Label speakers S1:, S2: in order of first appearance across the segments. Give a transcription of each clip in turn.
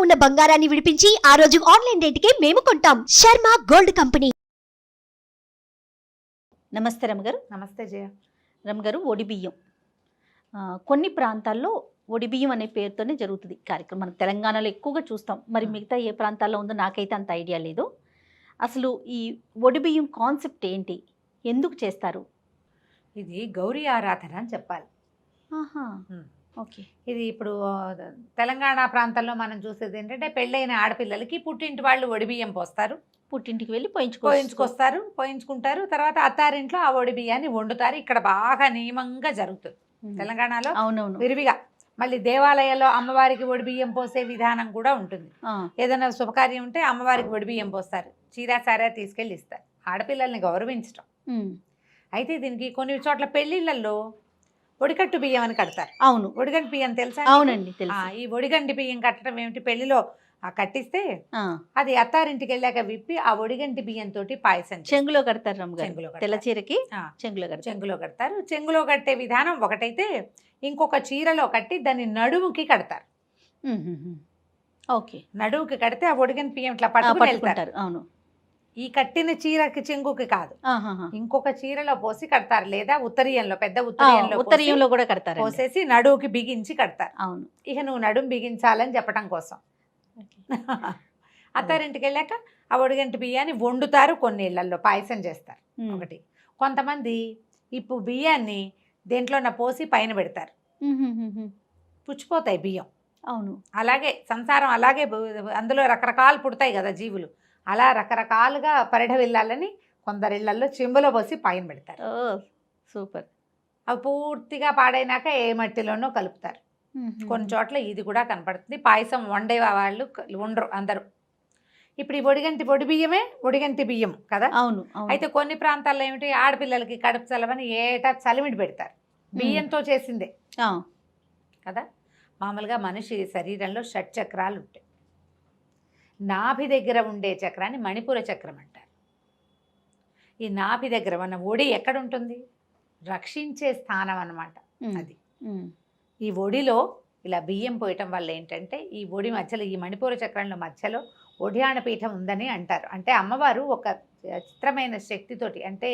S1: ఉన్న బంగారాన్ని విడిపించి ఆ రోజు ఆన్లైన్ రేటుకే మేము కొంటాం. Sharma gold company.
S2: నమస్తే రమగారు.
S3: నమస్తే జయ.
S2: రమగారు, ఒడిబియ్యం కొన్ని ప్రాంతాల్లో ఒడిబియ్యం అనే పేరుతోనే జరుగుతుంది కార్యక్రమం. మనకు తెలంగాణలో ఎక్కువగా చూస్తాం. మరి మిగతా ఏ ప్రాంతాల్లో ఉందో నాకైతే అంత ఐడియా లేదు. అసలు ఈ ఒడిబియ్యం కాన్సెప్ట్ ఏంటి, ఎందుకు చేస్తారు?
S3: ఇది గౌరీ ఆరాధన అని చెప్పాలి.
S2: ఆహా, ఓకే.
S3: ఇది ఇప్పుడు తెలంగాణ ప్రాంతంలో మనం చూసేది ఏంటంటే పెళ్ళైన ఆడపిల్లలకి పుట్టింటి వాళ్ళు ఒడిబియ్యం పోస్తారు,
S2: పుట్టింటికి వెళ్ళి
S3: పోయించుకుంటారు. తర్వాత అత్తారింట్లో ఆ ఒడిబియ్యాన్ని వండుతారు. ఇక్కడ బాగా నియమంగా జరుగుతుంది తెలంగాణలో.
S2: అవునవును,
S3: విరివిగా. మళ్ళీ దేవాలయాల్లో అమ్మవారికి ఒడిబియ్యం పోసే విధానం కూడా ఉంటుంది. ఏదైనా శుభకార్యం ఉంటే అమ్మవారికి ఒడిబియ్యం పోస్తారు, చీరా సారా తీసుకెళ్ళి ఇస్తారు. ఆడపిల్లల్ని గౌరవించడం. అయితే దీనికి కొన్ని చోట్ల పెళ్లిళ్లలో ఒడికట్టు బియ్యం అని కడతారు.
S2: అవును,
S3: ఒడిగంటి బియ్యం తెలుసా?
S2: అవునండి, తెలుసు.
S3: ఈ ఒడిగంటి బియ్యం కట్టడం ఏమిటి, పెళ్లిలో కట్టిస్తే అది అత్తారింటికి వెళ్ళాక విప్పి ఆ ఒడిగంటి బియ్యం తోటి పాయసం
S2: చెంగులో కడతారు. తెల్ల చీరకి చెంగులో కడతారు.
S3: చెంగులో కట్టే విధానం ఒకటైతే, ఇంకొక చీరలో కట్టి దాన్ని నడుముకి కడతారు.
S2: ఓకే,
S3: నడుముకి కడితే ఆ ఒడిగంటి బియ్యం ఇట్లా పట్టుకుంటారు.
S2: అవును,
S3: ఈ కట్టిన చీరకి చెంగుకి కాదు, ఇంకొక చీరలో పోసి కడతారు. లేదా ఉత్తరీయంలో, పెద్ద
S2: ఉత్తరీయంలో కూడా కడతారు.
S3: పోసేసి నడువుకి బిగించి కడతారు.
S2: అవును,
S3: ఇక నువ్వు నడుము బిగించాలని చెప్పడం కోసం. అత్తారింటికి వెళ్ళాక ఆ ఒడిగంటి బియ్యాన్ని వండుతారు. కొన్ని ఇళ్లలో పాయసం చేస్తారు. ఒకటి. కొంతమంది ఇప్పుడు బియ్యాన్ని దేంట్లో పోసి పైన పెడతారు, పుచ్చిపోతాయి బియ్యం.
S2: అవును,
S3: అలాగే సంసారం అలాగే, అందులో రకరకాలు పుడతాయి కదా జీవులు. అలా రకరకాలుగా పరిఢ వెళ్ళాలని కొందరిళ్లలో చెంబులో పోసి పైన పెడతారు.
S2: సూపర్.
S3: అవి పూర్తిగా పాడైనాక ఏ మట్టిలోనో కలుపుతారు. కొన్ని చోట్ల ఇది కూడా కనపడుతుంది. పాయసం వండే వాళ్ళు ఉండరు అందరూ. ఇప్పుడు ఈ ఒడిబియ్యమే ఒడిగంటి బియ్యం కదా.
S2: అవును.
S3: అయితే కొన్ని ప్రాంతాల్లో ఏమిటి, ఆడపిల్లలకి కడుపు చలవని ఏటా చలిమిడి పెడతారు, బియ్యంతో చేసిందే కదా. మామూలుగా మనిషి శరీరంలో షట్చక్రాలు ఉంటాయి. నాభి దగ్గర ఉండే చక్రాన్ని మణిపుర చక్రం అంటారు. ఈ నాభి దగ్గర మన ఒడి ఎక్కడ ఉంటుంది, రక్షించే స్థానం అన్నమాట అది. ఈ ఒడిలో ఇలా బియ్యం పోయటం వల్ల ఏంటంటే, ఈ ఒడి మధ్యలో, ఈ మణిపూర చక్రంలో మధ్యలో ఒడియాణ పీఠం ఉందని అంటారు. అంటే అమ్మవారు ఒక చిత్రమైన శక్తితోటి, అంటే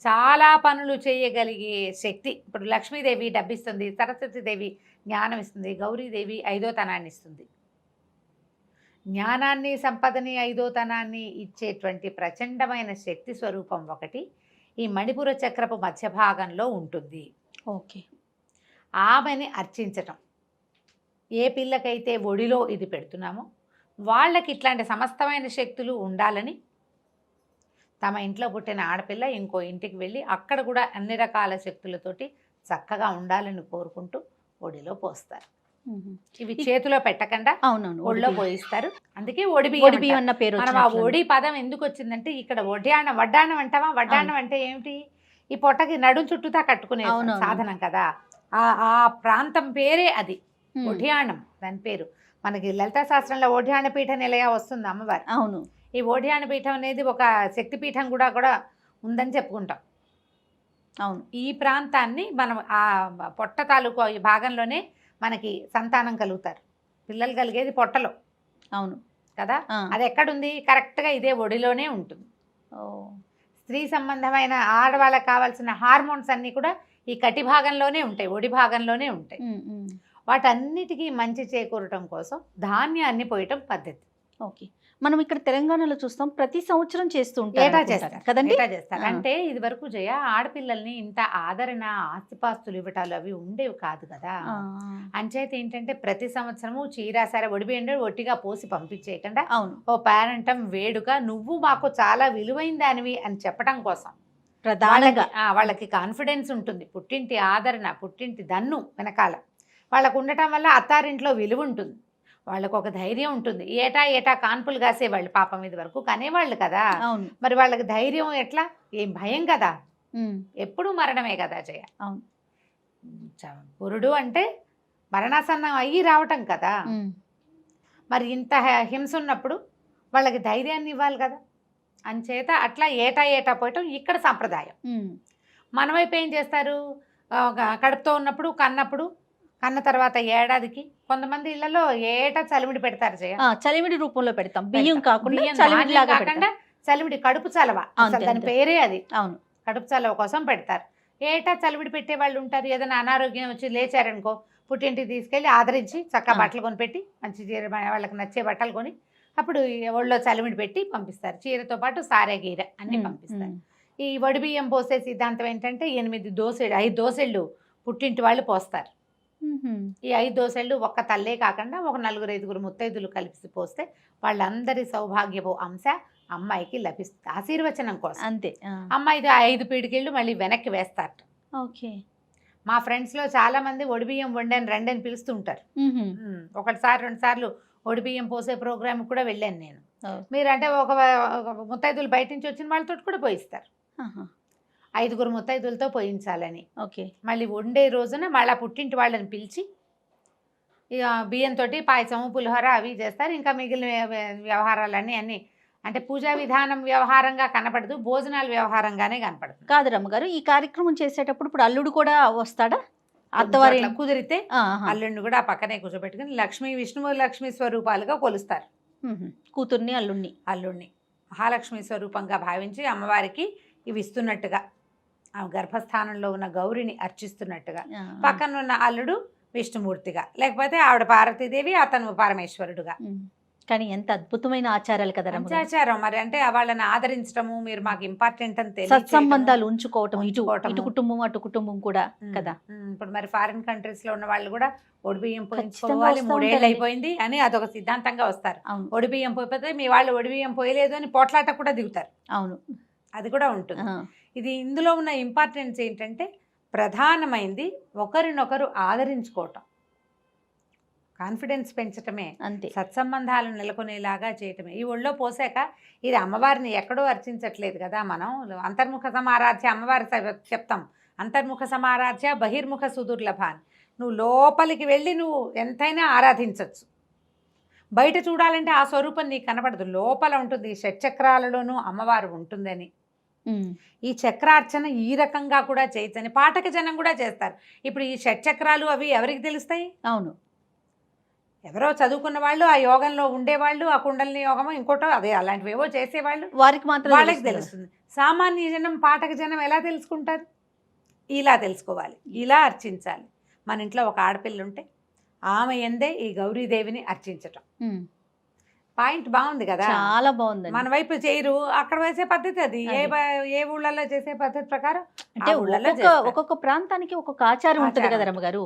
S3: చాలా పనులు చేయగలిగే శక్తి. ఇప్పుడు లక్ష్మీదేవి డబ్బిస్తుంది, సరస్వతీదేవి జ్ఞానం ఇస్తుంది, గౌరీదేవి ఐదోతనాన్ని ఇస్తుంది. జ్ఞానాన్ని, సంపదని, ఐదోతనాన్ని ఇచ్చేటువంటి ప్రచండమైన శక్తి స్వరూపం ఒకటి ఈ మణిపుర చక్రపు మధ్య భాగంలో ఉంటుంది.
S2: ఓకే.
S3: ఆమెని అర్చించటం. ఏ పిల్లకైతే ఒడిలో ఇది పెడుతున్నామో వాళ్ళకి ఇట్లాంటి సమస్తమైన శక్తులు ఉండాలని తమ ఇంట్లో పుట్టిన ఆడపిల్ల ఇంకో ఇంటికి వెళ్ళి అక్కడ కూడా అన్ని రకాల శక్తులతోటి చక్కగా ఉండాలని కోరుకుంటూ ఒడిలో పోస్తారు. ఇవి చేతిలో పెట్టకుండా ఒడిలో పోయిస్తారు. అందుకే ఒడిబియ్యం అన్న పేరు. మనం ఆ ఒడి పదం ఎందుకు వచ్చిందంటే, ఇక్కడ వడ్డాణం అంటావా, వడ్డాణం అంటే ఏమిటి, ఈ పొట్టకి నడుం చుట్టూతా కట్టుకునే సాధనం కదా. ఆ ప్రాంతం పేరే అది, ఒడియాణం దాని పేరు. మనకి లలితా శాస్త్రంలో ఓఢ్యాణ పీఠ నిలయ వస్తుంది అమ్మవారు.
S2: అవును.
S3: ఈ ఓఢ్యాణ పీఠం అనేది ఒక శక్తిపీఠం కూడా ఉందని చెప్పుకుంటాం.
S2: అవును.
S3: ఈ ప్రాంతాన్ని మనం ఆ పొట్ట తాలూకు ఈ భాగంలోనే మనకి సంతానం కలుగుతారు, పిల్లలు కలిగేది పొట్టలో.
S2: అవును
S3: కదా. అది ఎక్కడుంది, కరెక్ట్గా ఇదే ఒడిలోనే ఉంటుంది. స్త్రీ సంబంధమైన ఆడవాళ్ళకి కావాల్సిన హార్మోన్స్ అన్నీ కూడా ఈ కటి భాగంలోనే ఉంటాయి, ఒడి భాగంలోనే ఉంటాయి. వాటన్నిటికీ మంచి చేకూరటం కోసం ధాన్యాన్ని పోయటం పద్ధతి.
S2: ఓకే. మనం ఇక్కడ తెలంగాణలో చూస్తాం, ప్రతి సంవత్సరం చేస్తూ
S3: ఉంటారు కదండి. చేస్తారు. అంటే ఇది వరకు జయ ఆడపిల్లల్ని ఇంత ఆదరణ, ఆస్తిపాస్తులు ఇవ్వటాలు అవి ఉండేవి కాదు కదా. అంచేత ఏంటంటే ప్రతి సంవత్సరము చీరాసారా ఒడిబియ్యం ఒట్టిగా పోసి పంపించేయకుండా ఓ పేరంటం వేడుక, నువ్వు మాకు చాలా విలువైన దానివి అని చెప్పడం కోసం
S2: ప్రధానంగా
S3: వాళ్ళకి కాన్ఫిడెన్స్ ఉంటుంది. పుట్టింటి ఆదరణ, పుట్టింటి దన్ను వెనకాల వాళ్ళకు ఉండటం వల్ల అత్తారింట్లో విలువ ఉంటుంది, వాళ్ళకు ఒక ధైర్యం ఉంటుంది. ఏటా కాన్పులు కాసేవాళ్ళు పాపం, ఇది వరకు కనేవాళ్ళు కదా. మరి వాళ్ళకి ధైర్యం ఎట్లా, ఏం భయం కదా, ఎప్పుడు మరణమే కదా జయ. పురుడు అంటే మరణాసన్నం అయ్యి రావటం కదా. మరి ఇంత హింస ఉన్నప్పుడు వాళ్ళకి ధైర్యాన్ని ఇవ్వాలి కదా. అంచేత అట్లా ఏటా పోయటం ఇక్కడ సాంప్రదాయం. మన వైపు ఏం చేస్తారు, కడుపుతో ఉన్నప్పుడు కన్న తర్వాత ఏడాదికి కొంతమంది ఇళ్లలో ఏటా చలిమిడి పెడతారు జయ.
S2: చలివిడి రూపంలో పెడతాం, బియ్యం కాకుండా
S3: బియ్యం
S2: చలివిడి
S3: ధాన్యం
S2: లాగా
S3: కాకుండా చలిమిడి కడుపు చలవ, అసలు
S2: అంతే,
S3: దాని
S2: అంతే.
S3: పేరే అది.
S2: అవును.
S3: కడుపు చలవ కోసం పెడతారు. ఏటా చలివిడి పెట్టే వాళ్ళు ఉంటారు. ఏదైనా అనారోగ్యం వచ్చి లేచారనుకో, పుట్టింటికి తీసుకెళ్ళి ఆదరించి చక్కగా బట్టలు కొనిపెట్టి, మంచి చీర వాళ్ళకి నచ్చే బట్టలు కొని అప్పుడు ఒళ్ళో చలిమిడి పెట్టి పంపిస్తారు. చీరతో పాటు సారే గీర అన్ని పంపిస్తారు. ఈ వడి బియ్యం పోసే సిద్ధాంతం ఏంటంటే 5 దోసెళ్ళు పుట్టింటి వాళ్ళు పోస్తారు. ఈ 5 దోసెళ్ళు ఒక్క తల్లే కాకుండా ఒక 4-5 ముత్తైదులు కలిసి పోస్తే వాళ్ళందరి సౌభాగ్యపు అంశ అమ్మాయికి లభిస్తుంది, ఆశీర్వచనం కోసం.
S2: అంతే.
S3: అమ్మాయిది 5 పీడికిళ్ళు మళ్ళీ వెనక్కి వేస్తారట.
S2: ఓకే.
S3: మా ఫ్రెండ్స్లో చాలా మంది ఒడిబియ్యం వండాను రండి అని పిలుస్తుంటారు. ఒకటిసారి 2 సార్లు ఒడిబియ్యం పోసే ప్రోగ్రామ్ కూడా వెళ్ళాను నేను. మీరంటే ఒక ముత్తైదులు బయట నుంచి వచ్చిన వాళ్ళతో కూడా పోయిస్తారు. 5 ముత్తైదులతో పోయించాలని.
S2: ఓకే.
S3: మళ్ళీ వండే రోజున మళ్ళీ పుట్టింటి వాళ్ళని పిలిచి ఇక బియ్యంతో పాయసము పులిహోర అవి చేస్తారు. ఇంకా మిగిలిన వ్యవహారాలన్నీ అన్నీ అంటే పూజా విధానం వ్యవహారంగా కనపడదు, భోజనాల వ్యవహారంగానే కనపడుతుంది.
S2: కాదు రమ్మగారు, ఈ కార్యక్రమం చేసేటప్పుడు ఇప్పుడు అల్లుడు కూడా వస్తాడా? అత్తవారి
S3: కుదిరితే అల్లుడిని కూడా ఆ పక్కనే కూర్చోబెట్టుకుని విష్ణువు లక్ష్మీ స్వరూపాలుగా కొలుస్తారు.
S2: కూతుర్ని అల్లుడిని
S3: మహాలక్ష్మి స్వరూపంగా భావించి అమ్మవారికి ఇవి ఇస్తున్నట్టుగా, ఆ గర్భస్థానంలో ఉన్న గౌరిని అర్చిస్తున్నట్టుగా, పక్కన ఉన్న అల్లుడు విష్ణుమూర్తిగా, లేకపోతే ఆవిడ పార్వతీదేవి అతను పరమేశ్వరుడుగా.
S2: కానీ ఎంత అద్భుతమైన ఆచారాలు కదా,
S3: ఆచారం. మరి అంటే వాళ్ళని ఆదరించడము, మీరు మాకు ఇంపార్టెంట్ అని
S2: సత్సంబంధాలు ఉంచుకోవటం, ఇటు కుటుంబం అటు కుటుంబం కూడా కదా.
S3: ఇప్పుడు మరి ఫారిన్ కంట్రీస్ లో ఉన్న వాళ్ళు కూడా ఒడిబియ్యం పోయించుకోవాలి, 3 ఏళ్ళు అయిపోయింది అని అదొక సిద్ధాంతంగా వస్తారు. ఒడిబియ్యం పోయిపోతే మీ వాళ్ళు ఒడిబియ్యం పోయలేదు అని పోట్లాట కూడా దిగుతారు.
S2: అవును,
S3: అది కూడా ఉంటుంది. ఇది ఇందులో ఉన్న ఇంపార్టెన్స్ ఏంటంటే ప్రధానమైంది ఒకరినొకరు ఆదరించుకోవటం, కాన్ఫిడెన్స్ పెంచటమే, అంతే. సత్సంబంధాలు నెలకొనేలాగా చేయటమే. ఈ ఒళ్ళో పోసాక ఇది అమ్మవారిని ఎక్కడో అర్చించట్లేదు కదా మనం. అంతర్ముఖ సమారాధ్య అమ్మవారి చెప్తాం, అంతర్ముఖ సమారాధ్య బహిర్ముఖ సుదుర్లభ. నువ్వు లోపలికి వెళ్ళి నువ్వు ఎంతైనా ఆరాధించవచ్చు. బయట చూడాలంటే ఆ స్వరూపం నీకు కనపడదు, లోపల ఉంటుంది. షట్చక్రాలలోనూ అమ్మవారు ఉంటుందని, ఈ చక్రార్చన ఈ రకంగా కూడా చేయొచ్చని పాఠక జనం కూడా చేస్తారు. ఇప్పుడు ఈ షట్చక్రాలు అవి ఎవరికి తెలుస్తాయి?
S2: అవును,
S3: ఎవరో చదువుకున్న వాళ్ళు, ఆ యోగంలో ఉండేవాళ్ళు, ఆ కుండలిని యోగమో ఇంకోటో అదే అలాంటివేవో చేసేవాళ్ళు,
S2: వారికి మాత్రం
S3: వాళ్ళకి తెలుస్తుంది. సామాన్య జనం పాఠక జనం ఎలా తెలుసుకుంటారు? ఇలా తెలుసుకోవాలి, ఇలా అర్చించాలి. మన ఇంట్లో ఒక ఆడపిల్ల ఉంటే ఆమె ఎందే ఈ గౌరీదేవిని అర్చించటం పాయింట్ బాగుంది కదా, చాలా బాగుంది. మన వైపు చేయరు, అక్కడ వేసే పద్ధతి అది. ఏ ఊళ్ళల్లో చేసే పద్ధతి ప్రకారం
S2: అంటే ఒక్కొక్క ప్రాంతానికి ఒక్కొక్క ఆచారం ఉంటుంది కదా రమ్మగారు.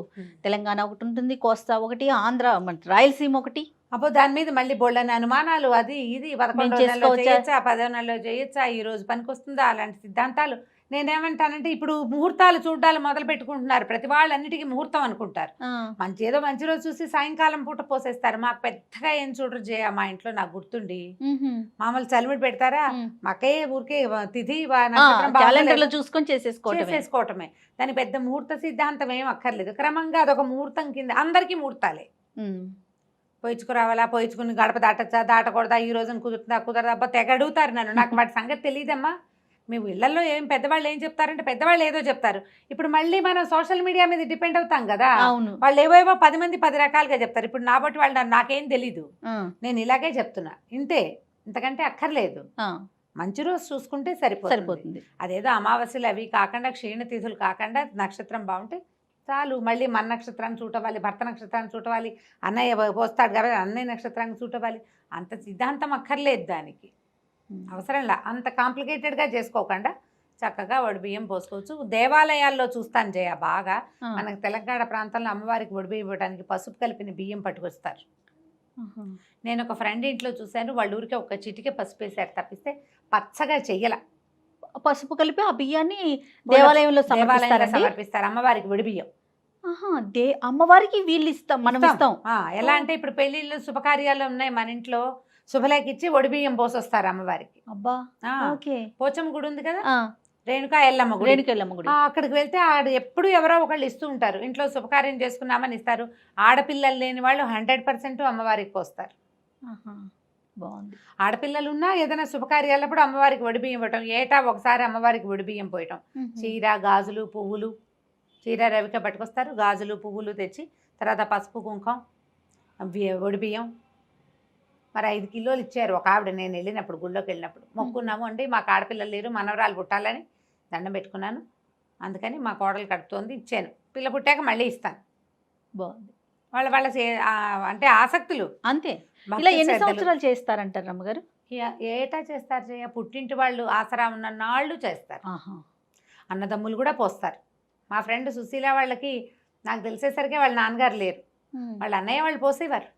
S2: తెలంగాణ ఒకటి ఉంటుంది, కోస్తా ఒకటి, ఆంధ్ర రాయలసీమ ఒకటి.
S3: అప్పుడు దాని మీద మళ్ళీ బోళ్ళని అనుమానాలు, అది ఇది 11 నెలలో చేయొచ్చా, 10 నెలలో చేయొచ్చా, ఈ రోజు పనికి వస్తుందా, అలాంటి సిద్ధాంతాలు. నేనేమంటానంటే ఇప్పుడు ముహూర్తాలు చూడాలి మొదలు పెట్టుకుంటున్నారు, ప్రతి వాళ్ళు అన్నిటికీ ముహూర్తం అనుకుంటారు. ఏదో మంచి రోజు చూసి సాయంకాలం పూట పోసేస్తారు. మాకు పెద్దగా ఏం చూడరు జయ, మా ఇంట్లో నాకు గుర్తుండి మామూలు చలిమిడి పెడతారా, మాకే ఊరికే తిథి
S2: చూసుకొని
S3: చేసేసుకోవటమే. దాని పెద్ద ముహూర్త సిద్ధాంతం ఏం అక్కర్లేదు. క్రమంగా అదొక ముహూర్తం కింద అందరికీ ముహూర్తాలే. పోయించుకురావాలా, పోయించుకుని గడప దాటచ్చా, దాటకూడదా, ఈ రోజున కుదురుతుందా, కుదరదబ్బా, తెగ అడుగుతారు నన్ను. నాకు వాటి సంగతి తెలియదమ్మా. మేము ఇళ్లలో ఏం పెద్దవాళ్ళు ఏం చెప్తారంటే పెద్దవాళ్ళు ఏదో చెప్తారు. ఇప్పుడు మళ్ళీ మనం సోషల్ మీడియా మీద డిపెండ్ అవుతాం కదా, వాళ్ళు ఏవేవో 10 మంది 10 రకాలుగా చెప్తారు. ఇప్పుడు నా బట్టి వాళ్ళు నాకేం తెలీదు, నేను ఇలాగే చెప్తున్నా, ఇంతే, ఇంతకంటే అక్కర్లేదు. మంచి రోజు చూసుకుంటే సరిపోతుంది. అదేదో అమావాస్యలు అవి కాకుండా, క్షీణతిథులు కాకుండా, నక్షత్రం బాగుంటే చాలు. మళ్ళీ మన నక్షత్రాన్ని చూటవాలి, భర్త నక్షత్రాన్ని చూటవాలి, అన్నయ్య పోస్తాడు కాబట్టి అన్నయ్య నక్షత్రాన్ని చూటవాలి. అంత సిద్ధాంతం అక్కర్లేదు దానికి, అవసరంలా. అంత కాంప్లికేటెడ్గా చేసుకోకుండా చక్కగా వడిబియ్యం పోసుకోవచ్చు. దేవాలయాల్లో చూస్తాను జయ బాగా, మనకు తెలంగాణ ప్రాంతంలో అమ్మవారికి వడిబియ్యం ఇవ్వడానికి పసుపు కలిపిన బియ్యం పట్టుకొస్తారు. నేను ఒక ఫ్రెండ్ ఇంట్లో చూశాను, వాళ్ళ ఊరికి ఒక చిటికే పసుపు వేసారు తప్పిస్తే పచ్చగా చెయ్యాల.
S2: పసుపు కలిపి ఆ బియ్యాన్ని దేవాలయంలో
S3: సమర్పిస్తారు అమ్మవారికి వడిబియ్యం.
S2: అమ్మవారికి వీళ్ళు ఇస్తాం, మనం ఇస్తాం.
S3: ఎలా అంటే ఇప్పుడు పెళ్లిళ్ళు శుభకార్యాలు ఉన్నాయి మన ఇంట్లో, శుభలేఖ ఇచ్చి ఒడిబియ్యం పోసొస్తారు అమ్మవారికి.
S2: అబ్బా,
S3: పోచమ్మ గుడి ఉంది కదా, రేణుకా ఎల్లమ్మ గుడి, అక్కడికి వెళ్తే ఆడ ఎప్పుడు ఎవరో ఒకళ్ళు ఇస్తూ ఉంటారు. ఇంట్లో శుభకార్యం చేసుకున్నామని ఇస్తారు. ఆడపిల్లలు లేని వాళ్ళు 100% అమ్మవారికి పోస్తారు.
S2: బాగుంది.
S3: ఆడపిల్లలు ఉన్నా ఏదైనా శుభకార్యాలప్పుడు అమ్మవారికి వడిబియ్యం ఇవ్వటం, ఏటా ఒకసారి అమ్మవారికి వడిబియ్యం పోయటం. చీర, గాజులు, పువ్వులు, చీర రవిక పట్టుకొస్తారు, గాజులు పువ్వులు తెచ్చి, తర్వాత పసుపు కుంకం ఒడి బియ్యం మరి 5 కిలోలు ఇచ్చారు ఒక ఆవిడ. నేను వెళ్ళినప్పుడు గుళ్ళోకి వెళ్ళినప్పుడు మొక్కున్నాము అండి, మాకు ఆడపిల్లలు లేరు, మనవరాలు పుట్టాలని దండం పెట్టుకున్నాను, అందుకని మా కోడలు కడుపుతోంది ఇచ్చాను, పిల్ల పుట్టాక మళ్ళీ ఇస్తాను.
S2: బాగుంది.
S3: వాళ్ళ అంటే ఆసక్తులు
S2: అంతే.
S3: భక్తి
S2: ఇలా ఎన్ని
S3: శ్రద్ధలు.
S2: సంవత్సరాలు చేస్తారంటారు రమ్మగారు?
S3: ఏటా చేస్తారు జయ, పుట్టింటి వాళ్ళు ఆసరా ఉన్న నాళ్ళు చేస్తారు.
S2: ఆహా.
S3: అన్నదమ్ములు కూడా పోస్తారు. మా ఫ్రెండ్ సుశీల వాళ్ళకి నాకు తెలిసేసరికి వాళ్ళ నాన్నగారు లేరు, వాళ్ళ అన్నయ్య వాళ్ళు పోసేవారు.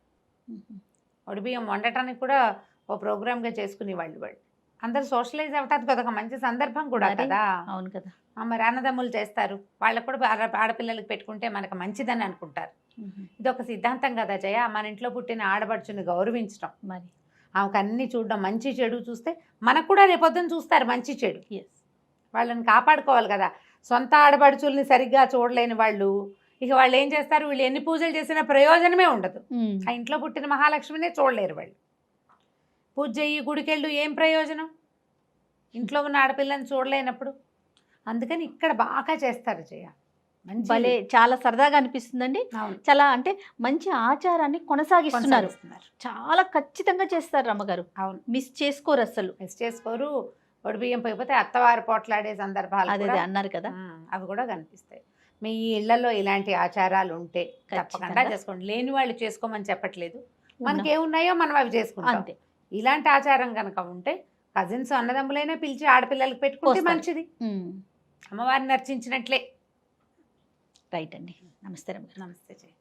S3: ఒడిబియ్యం వండటానికి కూడా ఓ ప్రోగ్రామ్గా చేసుకునేవాళ్ళు. వాళ్ళు అందరూ సోషలైజ్ అవ్వటానికి అదొక మంచి సందర్భం కూడా
S2: మరి,
S3: కదా.
S2: అవును కదా.
S3: మరి అన్నదమ్ములు చేస్తారు, వాళ్ళకు కూడా ఆడపిల్లలకి పెట్టుకుంటే మనకు మంచిదని అనుకుంటారు. ఇది ఒక సిద్ధాంతం కదా జయ, మన ఇంట్లో పుట్టిన ఆడపడుచుని గౌరవించడం,
S2: మరి
S3: ఆమెకు అన్ని చూడడం, మంచి చెడు చూస్తే మనకు కూడా రేపొద్దున చూస్తారు మంచి చెడు.
S2: ఎస్.
S3: వాళ్ళని కాపాడుకోవాలి కదా. సొంత ఆడపడుచుల్ని సరిగ్గా చూడలేని వాళ్ళు ఇక వాళ్ళు ఏం చేస్తారు, వీళ్ళు ఎన్ని పూజలు చేసినా ప్రయోజనమే ఉండదు. ఆ ఇంట్లో పుట్టిన మహాలక్ష్మినే చూడలేరు వాళ్ళు. పూజ చెయ్యి, గుడికెళ్ళు, ఏం ప్రయోజనం ఇంట్లో ఉన్న ఆడపిల్లని చూడలేనప్పుడు. అందుకని ఇక్కడ బాగా చేస్తారు జయ, మంచి
S2: భలే, చాలా సరదాగా అనిపిస్తుందండి.
S3: అవును.
S2: చాలా అంటే మంచి ఆచారాన్ని కొనసాగిస్తున్నారు.
S3: కొనసాగిస్తున్నారు.
S2: చాలా ఖచ్చితంగా చేస్తారు రమ్మగారు.
S3: అవును,
S2: మిస్ చేసుకోరు అసలు.
S3: మిస్ చేసుకోరు. ఒడి బియ్యం పోయిపోతే అత్తవారు పోట్లాడే సందర్భాలు
S2: అదే
S3: కూడా,
S2: అన్నారు కదా.
S3: అవి కూడా కనిపిస్తాయి. మీ ఇళ్లలో ఇలాంటి ఆచారాలు ఉంటే తప్పకుండా
S2: ఖచ్చితంగా.
S3: చేసుకోండి. లేని వాళ్ళు చేసుకోమని చెప్పట్లేదు,
S2: ఉన్నా.
S3: మనకి ఏమున్నాయో మనం అవి చేసుకుంటాం.
S2: అంతే.
S3: ఇలాంటి ఆచారం కనుక ఉంటే కజిన్స్ అన్నదమ్ములైనా పిలిచి ఆడపిల్లలకి పెట్టుకుంటే
S2: పోస్తారు.
S3: మంచిది, అమ్మవారిని అర్చించినట్లే.
S2: రైట్ అండి. నమస్తే రమ్మగారు.
S3: నమస్తే జయ.